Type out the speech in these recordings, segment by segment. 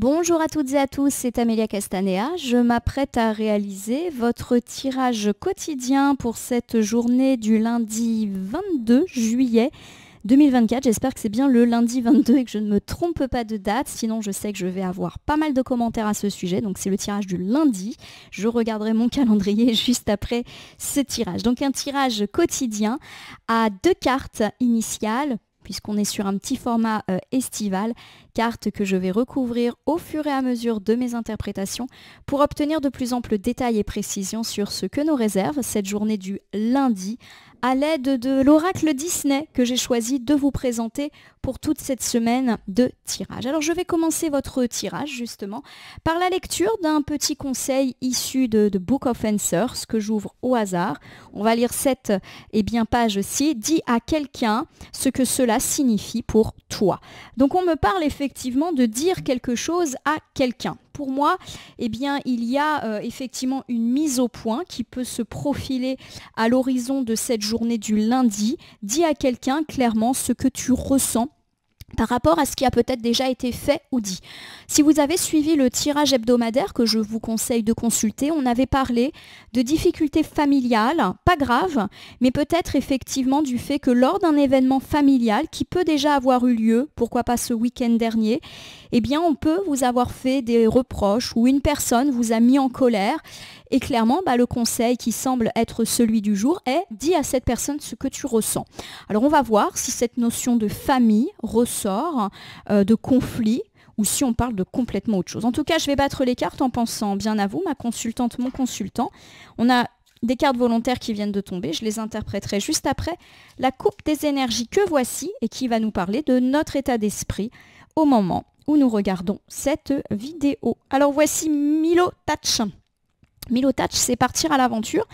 Bonjour à toutes et à tous, c'est Amélia Castanea. Je m'apprête à réaliser votre tirage quotidien pour cette journée du lundi 22 juillet 2024. J'espère que c'est bien le lundi 22 et que je ne me trompe pas de date. Sinon, je sais que je vais avoir pas mal de commentaires à ce sujet. Donc, c'est le tirage du lundi. Je regarderai mon calendrier juste après ce tirage. Donc, un tirage quotidien à 2 cartes initiales, puisqu'on est sur un petit format estival, cartes que je vais recouvrir au fur et à mesure de mes interprétations pour obtenir de plus amples détails et précisions sur ce que nous réserve cette journée du lundi à l'aide de l'oracle Disney que j'ai choisi de vous présenter pour toute cette semaine de tirage. Alors je vais commencer votre tirage justement par la lecture d'un petit conseil issu de Book of Answers que j'ouvre au hasard. On va lire cette page-ci. Dis à quelqu'un ce que cela signifie pour toi. Donc on me parle effectivement de dire quelque chose à quelqu'un. Pour moi, il y a effectivement une mise au point qui peut se profiler à l'horizon de cette journée du lundi. Dis à quelqu'un clairement ce que tu ressens par rapport à ce qui a peut-être déjà été fait ou dit. Si vous avez suivi le tirage hebdomadaire que je vous conseille de consulter, on avait parlé de difficultés familiales, pas graves, mais peut-être effectivement du fait que lors d'un événement familial qui peut déjà avoir eu lieu, pourquoi pas ce week-end dernier, on peut vous avoir fait des reproches ou une personne vous a mis en colère. Et clairement, le conseil qui semble être celui du jour est « dis à cette personne ce que tu ressens ». Alors on va voir si cette notion de famille ressort, de conflit, ou si on parle de complètement autre chose. En tout cas, je vais battre les cartes en pensant bien à vous, ma consultante, mon consultant. On a des cartes volontaires qui viennent de tomber, je les interpréterai juste après. La coupe des énergies que voici et qui va nous parler de notre état d'esprit au moment où nous regardons cette vidéo. Alors voici Milo Touch. Milo Touch, c'est partir à l'aventure.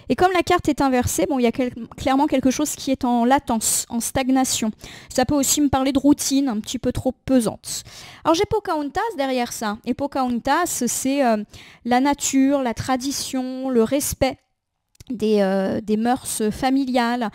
Et comme la carte est inversée, il y a clairement quelque chose qui est en latence, en stagnation. Ça peut aussi me parler de routine un petit peu trop pesante. Alors j'ai Pocahontas derrière ça. Et Pocahontas, c'est la nature, la tradition, le respect des mœurs familiales.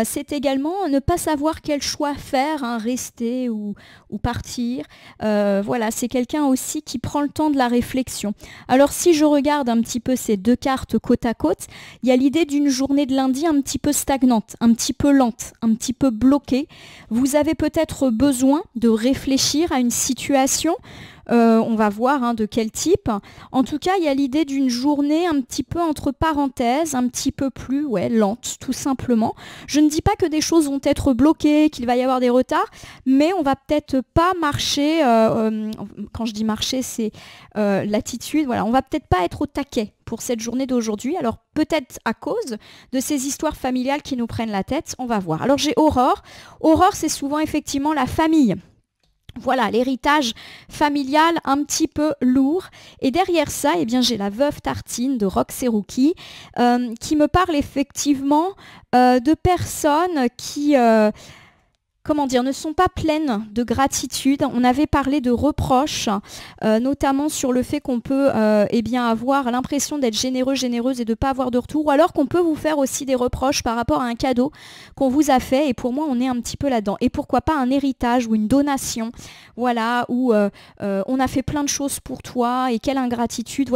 C'est également ne pas savoir quel choix faire, rester ou partir. C'est quelqu'un aussi qui prend le temps de la réflexion. Alors si je regarde un petit peu ces deux cartes côte à côte, il y a l'idée d'une journée de lundi un petit peu stagnante, un petit peu lente, un petit peu bloquée. Vous avez peut-être besoin de réfléchir à une situation. On va voir de quel type. En tout cas, il y a l'idée d'une journée un petit peu entre parenthèses, un petit peu plus lente, tout simplement. Je ne dis pas que des choses vont être bloquées, qu'il va y avoir des retards, mais on va peut-être pas marcher, quand je dis marcher, c'est l'attitude, on va peut-être pas être au taquet pour cette journée d'aujourd'hui. Alors peut-être à cause de ces histoires familiales qui nous prennent la tête, on va voir. Alors j'ai Aurore. Aurore, c'est souvent effectivement la famille. Voilà, l'héritage familial un petit peu lourd. Et derrière ça, j'ai la veuve Tartine de Rox et Rookie qui me parle effectivement de personnes qui ne sont pas pleines de gratitude. On avait parlé de reproches, notamment sur le fait qu'on peut avoir l'impression d'être généreux, généreuse et de ne pas avoir de retour, ou alors qu'on peut vous faire aussi des reproches par rapport à un cadeau qu'on vous a fait, et pour moi on est un petit peu là-dedans. Et pourquoi pas un héritage ou une donation, où on a fait plein de choses pour toi, et quelle ingratitude,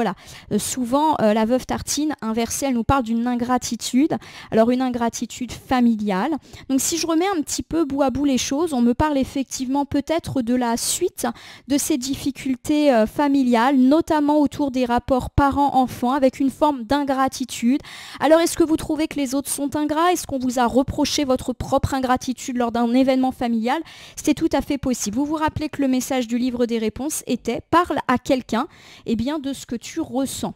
souvent la veuve Tartine, inversée, elle nous parle d'une ingratitude, alors une ingratitude familiale. Donc si je remets un petit peu bout à bout les choses, on me parle effectivement peut-être de la suite de ces difficultés familiales, notamment autour des rapports parents-enfants, avec une forme d'ingratitude. Alors est-ce que vous trouvez que les autres sont ingrats? Est-ce qu'on vous a reproché votre propre ingratitude lors d'un événement familial? C'est tout à fait possible. Vous vous rappelez que le message du livre des réponses était « Parle à quelqu'un de ce que tu ressens ».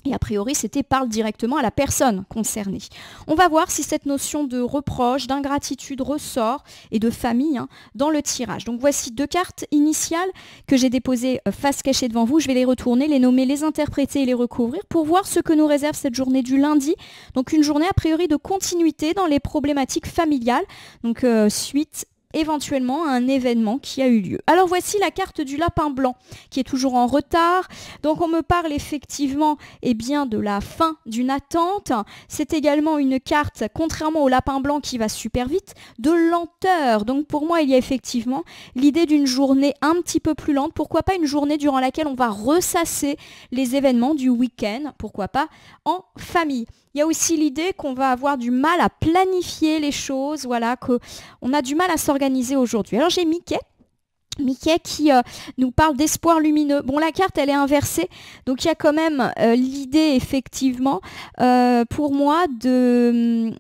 Et a priori, c'était parle directement à la personne concernée. On va voir si cette notion de reproche, d'ingratitude ressort et de famille dans le tirage. Donc voici deux cartes initiales que j'ai déposées face cachée devant vous. Je vais les retourner, les nommer, les interpréter et les recouvrir pour voir ce que nous réserve cette journée du lundi. Donc une journée a priori de continuité dans les problématiques familiales. Donc suite éventuellement à un événement qui a eu lieu. Alors voici la carte du lapin blanc qui est toujours en retard. Donc on me parle effectivement bien, de la fin d'une attente. C'est également une carte, contrairement au lapin blanc qui va super vite, de lenteur. Donc pour moi il y a effectivement l'idée d'une journée un petit peu plus lente. Pourquoi pas une journée durant laquelle on va ressasser les événements du week-end, pourquoi pas en famille. Il y a aussi l'idée qu'on va avoir du mal à planifier les choses, voilà, qu'on a du mal à s'organiser aujourd'hui. Alors j'ai Mickey qui nous parle d'espoir lumineux. Bon, la carte, elle est inversée, donc il y a quand même l'idée, effectivement, pour moi, de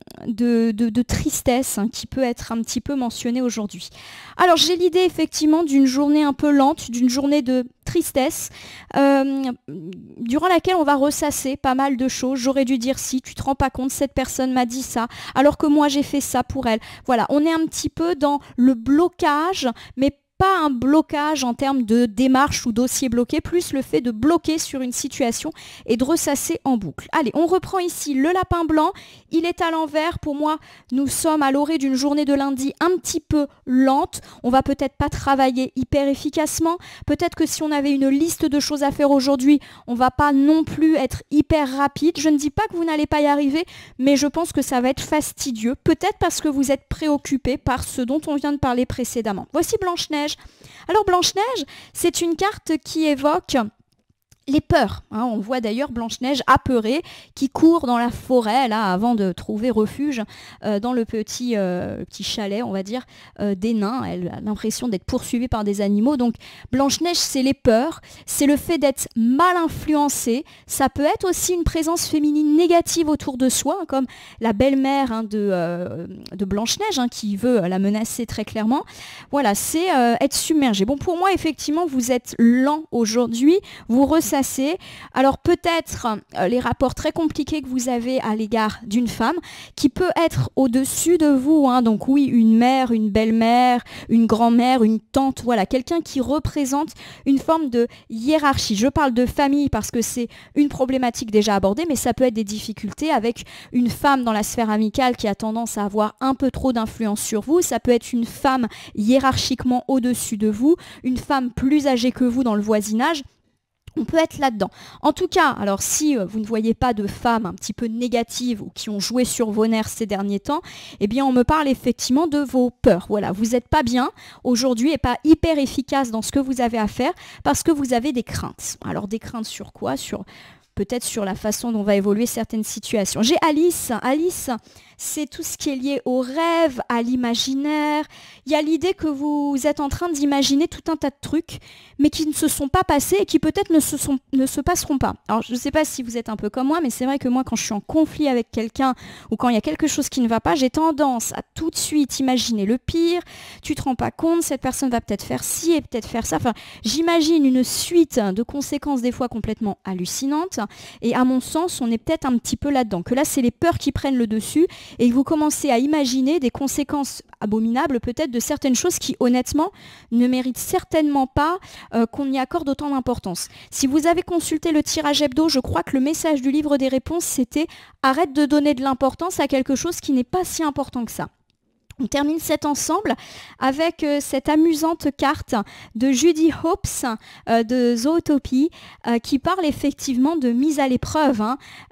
tristesse qui peut être un petit peu mentionnée aujourd'hui. Alors, j'ai l'idée, effectivement, d'une journée un peu lente, d'une journée de tristesse, durant laquelle on va ressasser pas mal de choses. J'aurais dû dire si, tu te rends pas compte, cette personne m'a dit ça, alors que moi, j'ai fait ça pour elle. Voilà, on est un petit peu dans le blocage, mais pas un blocage en termes de démarche ou dossier bloqué, plus le fait de bloquer sur une situation et de ressasser en boucle. Allez, on reprend ici le lapin blanc. Il est à l'envers. Pour moi, nous sommes à l'orée d'une journée de lundi un petit peu lente. On va peut-être pas travailler hyper efficacement. Peut-être que si on avait une liste de choses à faire aujourd'hui, on va pas non plus être hyper rapide. Je ne dis pas que vous n'allez pas y arriver, mais je pense que ça va être fastidieux. Peut-être parce que vous êtes préoccupé par ce dont on vient de parler précédemment. Voici Blanche-Neige. Alors Blanche-Neige, c'est une carte qui évoque les peurs. On voit d'ailleurs Blanche-Neige apeurée qui court dans la forêt là, avant de trouver refuge dans le petit chalet, on va dire, des nains. Elle a l'impression d'être poursuivie par des animaux. Donc Blanche-Neige, c'est les peurs, c'est le fait d'être mal influencée. Ça peut être aussi une présence féminine négative autour de soi, comme la belle-mère de Blanche-Neige qui veut la menacer très clairement. Voilà, c'est être submergé. Bon, pour moi, effectivement, vous êtes lent aujourd'hui, vous ressentez. Alors peut-être les rapports très compliqués que vous avez à l'égard d'une femme qui peut être au-dessus de vous. Donc oui, une mère, une belle-mère, une grand-mère, une tante, voilà, quelqu'un qui représente une forme de hiérarchie. Je parle de famille parce que c'est une problématique déjà abordée, mais ça peut être des difficultés avec une femme dans la sphère amicale qui a tendance à avoir un peu trop d'influence sur vous. Ça peut être une femme hiérarchiquement au-dessus de vous, une femme plus âgée que vous dans le voisinage. On peut être là-dedans. En tout cas, alors si vous ne voyez pas de femmes un petit peu négatives ou qui ont joué sur vos nerfs ces derniers temps, eh bien on me parle effectivement de vos peurs. Voilà, vous n'êtes pas bien aujourd'hui et pas hyper efficace dans ce que vous avez à faire parce que vous avez des craintes. Alors des craintes sur quoi? Peut-être sur la façon dont va évoluer certaines situations. J'ai Alice. Alice, c'est tout ce qui est lié au rêve, à l'imaginaire. Il y a l'idée que vous êtes en train d'imaginer tout un tas de trucs, mais qui ne se sont pas passés et qui peut-être ne se passeront pas. Alors, je ne sais pas si vous êtes un peu comme moi, mais c'est vrai que moi, quand je suis en conflit avec quelqu'un ou quand il y a quelque chose qui ne va pas, j'ai tendance à tout de suite imaginer le pire. Tu ne te rends pas compte, cette personne va peut-être faire ci et peut-être faire ça. Enfin, j'imagine une suite de conséquences des fois complètement hallucinantes. Et à mon sens, on est peut-être un petit peu là-dedans. Que là, c'est les peurs qui prennent le dessus et que vous commencez à imaginer des conséquences abominables peut-être de certaines choses qui, honnêtement, ne méritent certainement pas qu'on y accorde autant d'importance. Si vous avez consulté le tirage hebdo, je crois que le message du livre des réponses, c'était « Arrête de donner de l'importance à quelque chose qui n'est pas si important que ça ». On termine cet ensemble avec cette amusante carte de Judy Hopes de Zootopie qui parle effectivement de mise à l'épreuve,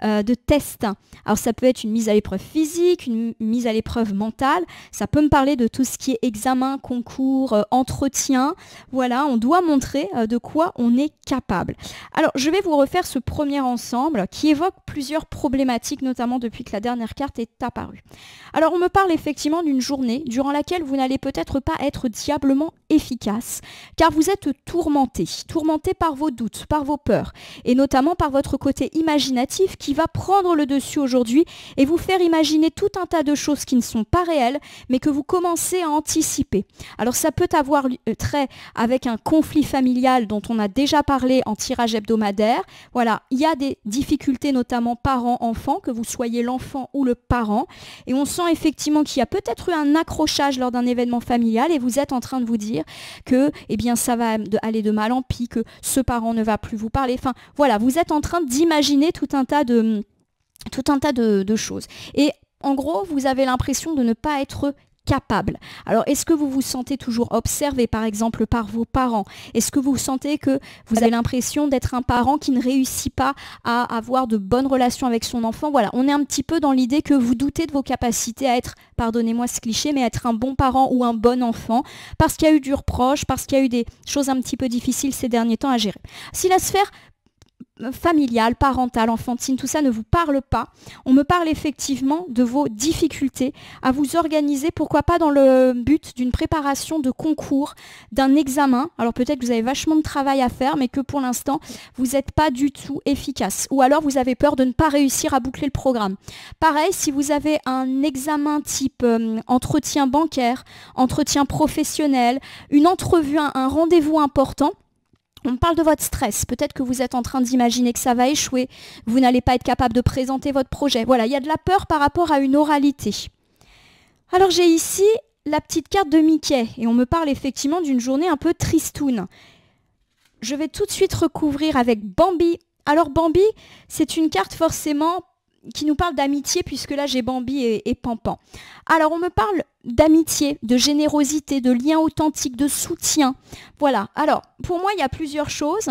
de test. Alors ça peut être une mise à l'épreuve physique, une mise à l'épreuve mentale, ça peut me parler de tout ce qui est examen, concours, entretien. Voilà, on doit montrer de quoi on est capable. Alors je vais vous refaire ce premier ensemble qui évoque plusieurs problématiques, notamment depuis que la dernière carte est apparue. Alors on me parle effectivement d'une journée durant laquelle vous n'allez peut-être pas être diablement efficace, car vous êtes tourmenté par vos doutes, par vos peurs, et notamment par votre côté imaginatif qui va prendre le dessus aujourd'hui et vous faire imaginer tout un tas de choses qui ne sont pas réelles, mais que vous commencez à anticiper. Alors ça peut avoir trait avec un conflit familial dont on a déjà parlé en tirage hebdomadaire. Voilà, il y a des difficultés notamment parents-enfants, que vous soyez l'enfant ou le parent, et on sent effectivement qu'il y a peut-être eu un accrochage lors d'un événement familial et vous êtes en train de vous dire que ça va aller de mal en pis, que ce parent ne va plus vous parler. Enfin voilà, vous êtes en train d'imaginer tout un tas de choses. Et en gros, vous avez l'impression de ne pas être capable. Alors, est-ce que vous vous sentez toujours observé, par exemple, par vos parents? Est-ce que vous sentez que vous avez l'impression d'être un parent qui ne réussit pas à avoir de bonnes relations avec son enfant? Voilà, on est un petit peu dans l'idée que vous doutez de vos capacités à être, pardonnez-moi ce cliché, mais être un bon parent ou un bon enfant, parce qu'il y a eu du reproche, parce qu'il y a eu des choses un petit peu difficiles ces derniers temps à gérer. Si la sphère familiale, parentale, enfantine, tout ça ne vous parle pas, on me parle effectivement de vos difficultés à vous organiser, pourquoi pas dans le but d'une préparation de concours, d'un examen. Alors peut-être que vous avez vachement de travail à faire, mais que pour l'instant, vous n'êtes pas du tout efficace. Ou alors vous avez peur de ne pas réussir à boucler le programme. Pareil, si vous avez un examen type entretien bancaire, entretien professionnel, une entrevue, un rendez-vous important, on parle de votre stress. Peut-être que vous êtes en train d'imaginer que ça va échouer, vous n'allez pas être capable de présenter votre projet. Voilà, il y a de la peur par rapport à une oralité. Alors j'ai ici la petite carte de Mickey et on me parle effectivement d'une journée un peu tristoune. Je vais tout de suite recouvrir avec Bambi. Alors Bambi, c'est une carte forcément qui nous parle d'amitié, puisque là j'ai Bambi et Pampan. Alors on me parle d'amitié, de générosité, de lien authentique, de soutien. Voilà, alors pour moi il y a plusieurs choses.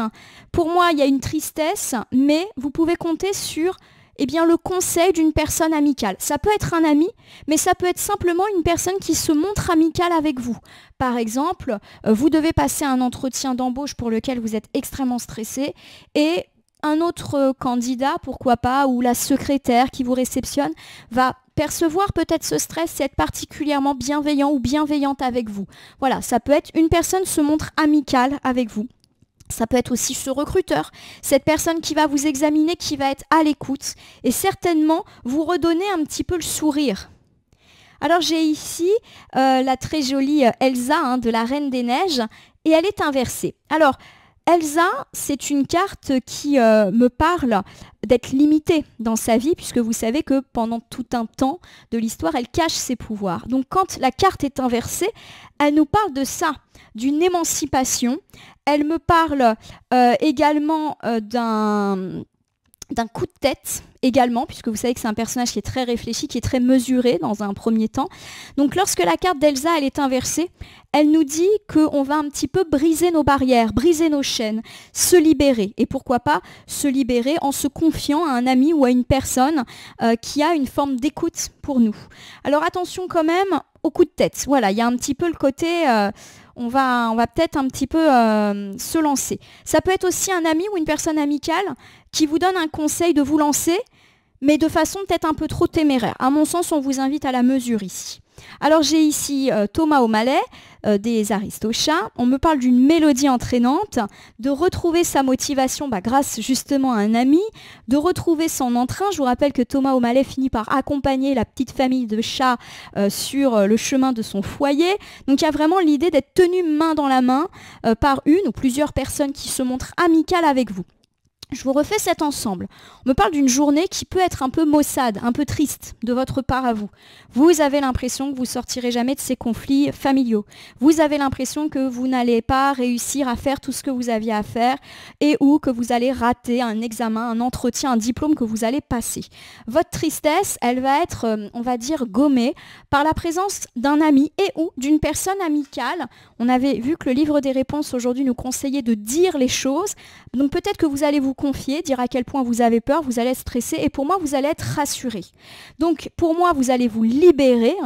Pour moi il y a une tristesse, mais vous pouvez compter sur le conseil d'une personne amicale. Ça peut être un ami, mais ça peut être simplement une personne qui se montre amicale avec vous. Par exemple, vous devez passer un entretien d'embauche pour lequel vous êtes extrêmement stressé et un autre candidat, pourquoi pas, ou la secrétaire qui vous réceptionne, va percevoir peut-être ce stress et être particulièrement bienveillant ou bienveillante avec vous. Voilà, ça peut être une personne se montre amicale avec vous. Ça peut être aussi ce recruteur, cette personne qui va vous examiner, qui va être à l'écoute et certainement vous redonner un petit peu le sourire. Alors j'ai ici la très jolie Elsa de la Reine des Neiges et elle est inversée. Alors, Elsa, c'est une carte qui me parle d'être limitée dans sa vie, puisque vous savez que pendant tout un temps de l'histoire, elle cache ses pouvoirs. Donc quand la carte est inversée, elle nous parle de ça, d'une émancipation. Elle me parle également d'un coup de tête également, puisque vous savez que c'est un personnage qui est très réfléchi, qui est très mesuré dans un premier temps. Donc lorsque la carte d'Elsa elle est inversée, elle nous dit qu'on va un petit peu briser nos barrières, briser nos chaînes, se libérer. Et pourquoi pas se libérer en se confiant à un ami ou à une personne qui a une forme d'écoute pour nous. Alors attention quand même au coup de tête. Voilà, il y a un petit peu le côté... on va peut-être un petit peu se lancer. Ça peut être aussi un ami ou une personne amicale qui vous donne un conseil de vous lancer, mais de façon peut-être un peu trop téméraire. À mon sens, on vous invite à la mesure ici. Alors j'ai ici Thomas O'Malley des Aristochats. On me parle d'une mélodie entraînante, de retrouver sa motivation grâce justement à un ami, de retrouver son entrain. Je vous rappelle que Thomas O'Malley finit par accompagner la petite famille de chats sur le chemin de son foyer. Donc il y a vraiment l'idée d'être tenu main dans la main par une ou plusieurs personnes qui se montrent amicales avec vous. Je vous refais cet ensemble. On me parle d'une journée qui peut être un peu maussade, un peu triste de votre part à vous. Vous avez l'impression que vous sortirez jamais de ces conflits familiaux. Vous avez l'impression que vous n'allez pas réussir à faire tout ce que vous aviez à faire et ou que vous allez rater un examen, un entretien, un diplôme que vous allez passer. Votre tristesse, elle va être, on va dire, gommée par la présence d'un ami et ou d'une personne amicale. On avait vu que le livre des réponses aujourd'hui nous conseillait de dire les choses. Donc peut-être que vous allez vous confier, dire à quel point vous avez peur, vous allez être stressé et pour moi vous allez être rassuré. Donc pour moi vous allez vous libérer,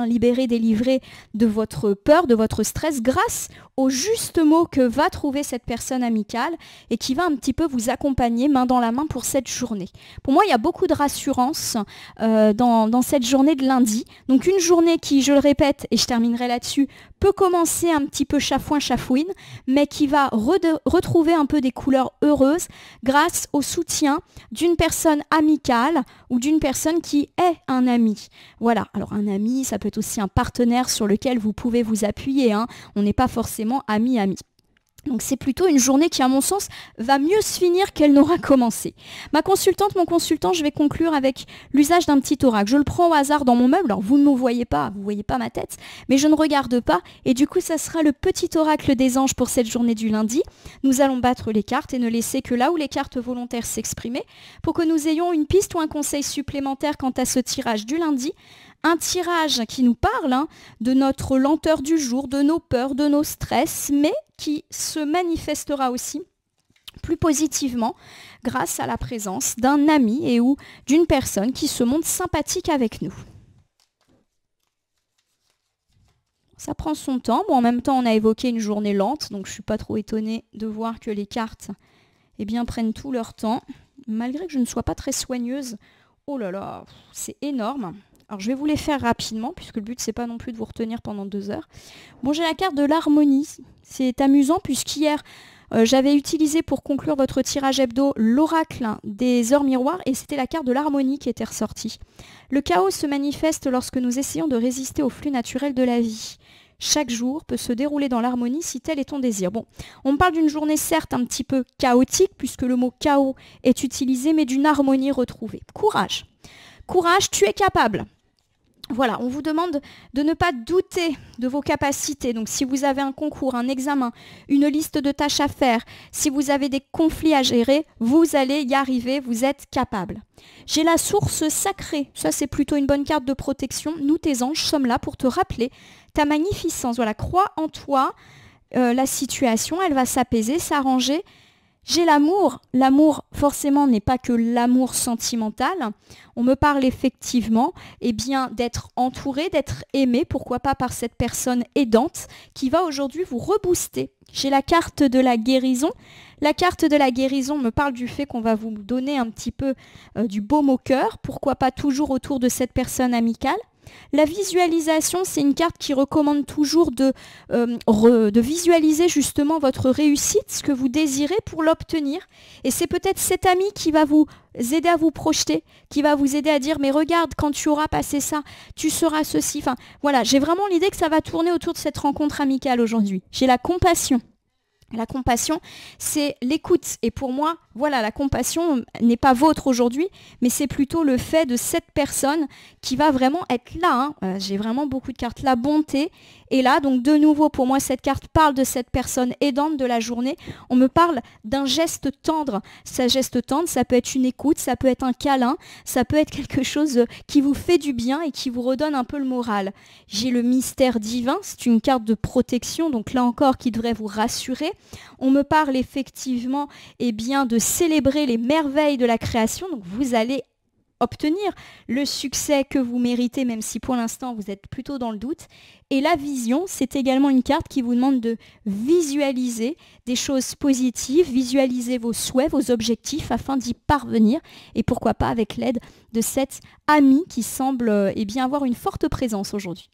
délivrer de votre peur, de votre stress grâce au juste mot que va trouver cette personne amicale et qui va un petit peu vous accompagner main dans la main pour cette journée. Pour moi il y a beaucoup de rassurance dans cette journée de lundi. Donc une journée qui, je le répète et je terminerai là-dessus, peut commencer un petit peu chafouin-chafouine, mais qui va retrouver un peu des couleurs heureuses grâce au soutien d'une personne amicale ou d'une personne qui est un ami. Voilà, alors un ami, ça peut être aussi un partenaire sur lequel vous pouvez vous appuyer, hein. On n'est pas forcément ami-ami. Donc c'est plutôt une journée qui, à mon sens, va mieux se finir qu'elle n'aura commencé. Ma consultante, mon consultant, je vais conclure avec l'usage d'un petit oracle. Je le prends au hasard dans mon meuble. Alors vous ne me voyez pas, vous ne voyez pas ma tête, mais je ne regarde pas. Et du coup, ça sera le petit oracle des anges pour cette journée du lundi. Nous allons battre les cartes et ne laisser que là où les cartes volontaires s'exprimer pour que nous ayons une piste ou un conseil supplémentaire quant à ce tirage du lundi, Un tirage qui nous parle de notre lenteur du jour, de nos peurs, de nos stress, mais qui se manifestera aussi plus positivement grâce à la présence d'un ami et ou d'une personne qui se montre sympathique avec nous. Ça prend son temps. Bon, en même temps, on a évoqué une journée lente, donc je ne suis pas trop étonnée de voir que les cartes prennent tout leur temps, malgré que je ne sois pas très soigneuse. Oh là là, c'est énorme. Alors je vais vous les faire rapidement, puisque le but c'est pas non plus de vous retenir pendant 2 heures. Bon, j'ai la carte de l'harmonie. C'est amusant, puisqu'hier, j'avais utilisé pour conclure votre tirage hebdo l'oracle des heures miroirs, et c'était la carte de l'harmonie qui était ressortie. Le chaos se manifeste lorsque nous essayons de résister au flux naturel de la vie. Chaque jour peut se dérouler dans l'harmonie si tel est ton désir. Bon, on me parle d'une journée certes un petit peu chaotique, puisque le mot chaos est utilisé, mais d'une harmonie retrouvée. Courage. Courage, tu es capable. Voilà, on vous demande de ne pas douter de vos capacités. Donc si vous avez un concours, un examen, une liste de tâches à faire, si vous avez des conflits à gérer, vous allez y arriver, vous êtes capable. J'ai la source sacrée. Ça, c'est plutôt une bonne carte de protection. Nous, tes anges, sommes là pour te rappeler ta magnificence. Voilà, crois en toi. La situation, elle va s'apaiser, s'arranger. J'ai l'amour. L'amour, forcément, n'est pas que l'amour sentimental. On me parle effectivement d'être entouré, d'être aimé, pourquoi pas par cette personne aidante qui va aujourd'hui vous rebooster. J'ai la carte de la guérison. La carte de la guérison me parle du fait qu'on va vous donner un petit peu du baume au cœur, pourquoi pas toujours autour de cette personne amicale. La visualisation, c'est une carte qui recommande toujours de visualiser justement votre réussite, ce que vous désirez pour l'obtenir. Et c'est peut-être cet ami qui va vous aider à vous projeter, qui va vous aider à dire « mais regarde, quand tu auras passé ça, tu seras ceci ». Enfin, voilà, j'ai vraiment l'idée que ça va tourner autour de cette rencontre amicale aujourd'hui. J'ai la compassion. La compassion, c'est l'écoute. Et pour moi, voilà, la compassion n'est pas vôtre aujourd'hui, mais c'est plutôt le fait de cette personne qui va vraiment être là. J'ai vraiment beaucoup de cartes. La bonté est là. Donc de nouveau, pour moi, cette carte parle de cette personne aidante de la journée. On me parle d'un geste tendre. Ce geste tendre, ça peut être une écoute, ça peut être un câlin, ça peut être quelque chose qui vous fait du bien et qui vous redonne un peu le moral. J'ai le mystère divin. C'est une carte de protection, donc là encore, qui devrait vous rassurer. On me parle effectivement de célébrer les merveilles de la création. Donc vous allez obtenir le succès que vous méritez, même si pour l'instant vous êtes plutôt dans le doute. Et la vision, c'est également une carte qui vous demande de visualiser des choses positives, visualiser vos souhaits, vos objectifs afin d'y parvenir. Et pourquoi pas avec l'aide de cet ami qui semble avoir une forte présence aujourd'hui.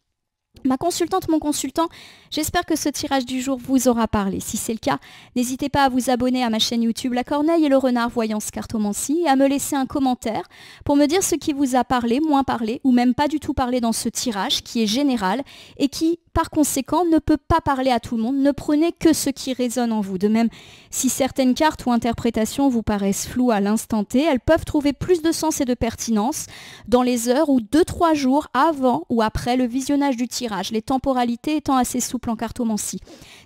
Ma consultante, mon consultant, j'espère que ce tirage du jour vous aura parlé. Si c'est le cas, n'hésitez pas à vous abonner à ma chaîne YouTube La Corneille et le Renard Voyance Cartomancie et à me laisser un commentaire pour me dire ce qui vous a parlé, moins parlé ou même pas du tout parlé dans ce tirage qui est général et qui, par conséquent, ne peut pas parler à tout le monde. Ne prenez que ce qui résonne en vous. De même, si certaines cartes ou interprétations vous paraissent floues à l'instant T, elles peuvent trouver plus de sens et de pertinence dans les heures ou 2-3 jours avant ou après le visionnage du tirage. Les temporalités étant assez souples en cartomancie.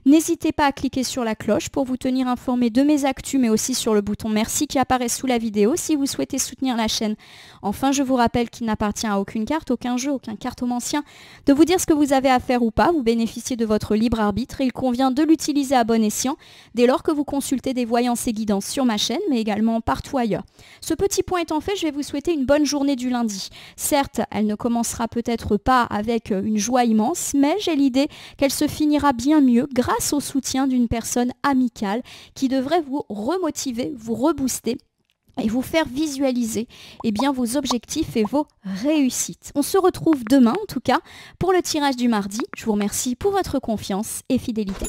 N'hésitez pas à cliquer sur la cloche pour vous tenir informé de mes actus, mais aussi sur le bouton merci qui apparaît sous la vidéo si vous souhaitez soutenir la chaîne. Enfin, je vous rappelle qu'il n'appartient à aucune carte, aucun jeu, aucun cartomancien de vous dire ce que vous avez à faire ou pas. Vous bénéficiez de votre libre arbitre et il convient de l'utiliser à bon escient dès lors que vous consultez des voyances et guidances sur ma chaîne, mais également partout ailleurs. Ce petit point étant fait, je vais vous souhaiter une bonne journée du lundi. Certes, elle ne commencera peut-être pas avec une joie immense, mais j'ai l'idée qu'elle se finira bien mieux grâce au soutien d'une personne amicale qui devrait vous remotiver, vous rebooster et vous faire visualiser vos objectifs et vos réussites. On se retrouve demain en tout cas pour le tirage du mardi. Je vous remercie pour votre confiance et fidélité.